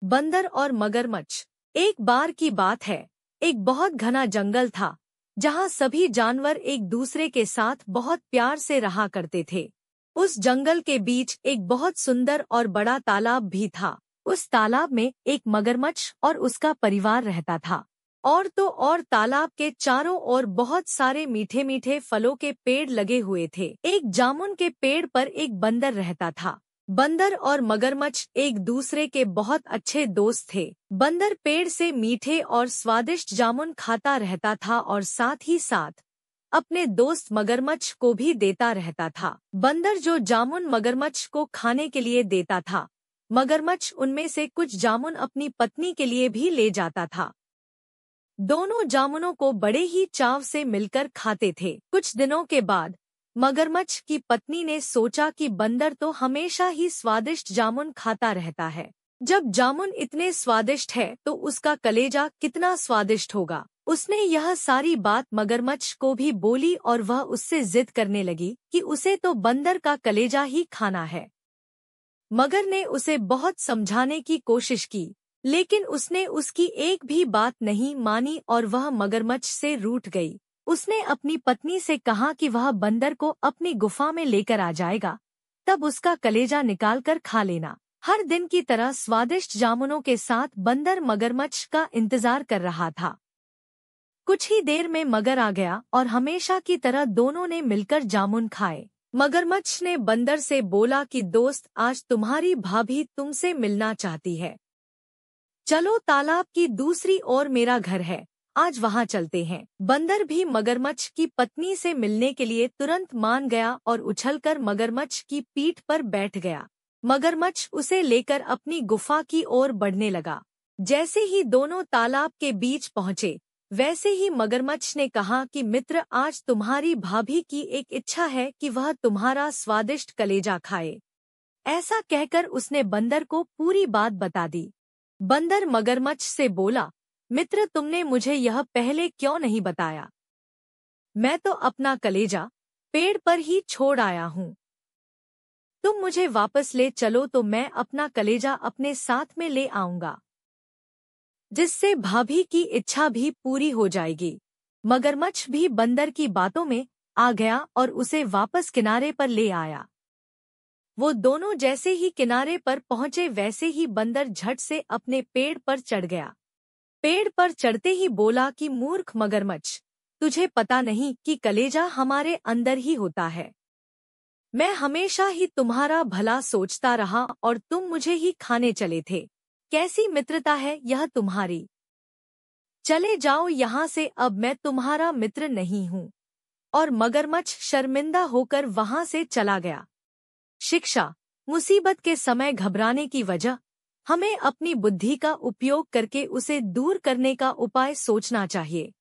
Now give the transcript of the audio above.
बंदर और मगरमच्छ। एक बार की बात है, एक बहुत घना जंगल था जहाँ सभी जानवर एक दूसरे के साथ बहुत प्यार से रहा करते थे। उस जंगल के बीच एक बहुत सुंदर और बड़ा तालाब भी था। उस तालाब में एक मगरमच्छ और उसका परिवार रहता था। और तो और तालाब के चारों ओर बहुत सारे मीठे मीठे फलों के पेड़ लगे हुए थे। एक जामुन के पेड़ पर एक बंदर रहता था। बंदर और मगरमच्छ एक दूसरे के बहुत अच्छे दोस्त थे। बंदर पेड़ से मीठे और स्वादिष्ट जामुन खाता रहता था और साथ ही साथ अपने दोस्त मगरमच्छ को भी देता रहता था। बंदर जो जामुन मगरमच्छ को खाने के लिए देता था, मगरमच्छ उनमें से कुछ जामुन अपनी पत्नी के लिए भी ले जाता था। दोनों जामुनों को बड़े ही चाव से मिलकर खाते थे। कुछ दिनों के बाद मगरमच्छ की पत्नी ने सोचा कि बंदर तो हमेशा ही स्वादिष्ट जामुन खाता रहता है। जब जामुन इतने स्वादिष्ट है तो उसका कलेजा कितना स्वादिष्ट होगा। उसने यह सारी बात मगरमच्छ को भी बोली और वह उससे जिद करने लगी कि उसे तो बंदर का कलेजा ही खाना है। मगर ने उसे बहुत समझाने की कोशिश की, लेकिन उसने उसकी एक भी बात नहीं मानी और वह मगरमच्छ से रूठ गई। उसने अपनी पत्नी से कहा कि वह बंदर को अपनी गुफा में लेकर आ जाएगा, तब उसका कलेजा निकालकर खा लेना। हर दिन की तरह स्वादिष्ट जामुनों के साथ बंदर मगरमच्छ का इंतजार कर रहा था। कुछ ही देर में मगर आ गया और हमेशा की तरह दोनों ने मिलकर जामुन खाए। मगरमच्छ ने बंदर से बोला कि दोस्त, आज तुम्हारी भाभी तुमसे मिलना चाहती है। चलो, तालाब की दूसरी ओर मेरा घर है, आज वहाँ चलते हैं। बंदर भी मगरमच्छ की पत्नी से मिलने के लिए तुरंत मान गया और उछलकर मगरमच्छ की पीठ पर बैठ गया। मगरमच्छ उसे लेकर अपनी गुफा की ओर बढ़ने लगा। जैसे ही दोनों तालाब के बीच पहुँचे, वैसे ही मगरमच्छ ने कहा कि मित्र, आज तुम्हारी भाभी की एक इच्छा है कि वह तुम्हारा स्वादिष्ट कलेजा खाए। ऐसा कहकर उसने बंदर को पूरी बात बता दी। बंदर मगरमच्छ से बोला, मित्र, तुमने मुझे यह पहले क्यों नहीं बताया? मैं तो अपना कलेजा पेड़ पर ही छोड़ आया हूँ। तुम मुझे वापस ले चलो तो मैं अपना कलेजा अपने साथ में ले आऊंगा, जिससे भाभी की इच्छा भी पूरी हो जाएगी। मगरमच्छ भी बंदर की बातों में आ गया और उसे वापस किनारे पर ले आया। वो दोनों जैसे ही किनारे पर पहुंचे, वैसे ही बंदर झट से अपने पेड़ पर चढ़ गया। पेड़ पर चढ़ते ही बोला कि मूर्ख मगरमच्छ, तुझे पता नहीं कि कलेजा हमारे अंदर ही होता है। मैं हमेशा ही तुम्हारा भला सोचता रहा और तुम मुझे ही खाने चले थे। कैसी मित्रता है यह तुम्हारी? चले जाओ यहाँ से, अब मैं तुम्हारा मित्र नहीं हूँ। और मगरमच्छ शर्मिंदा होकर वहाँ से चला गया। शिक्षा: मुसीबत के समय घबराने की वजह, हमें अपनी बुद्धि का उपयोग करके उसे दूर करने का उपाय सोचना चाहिए।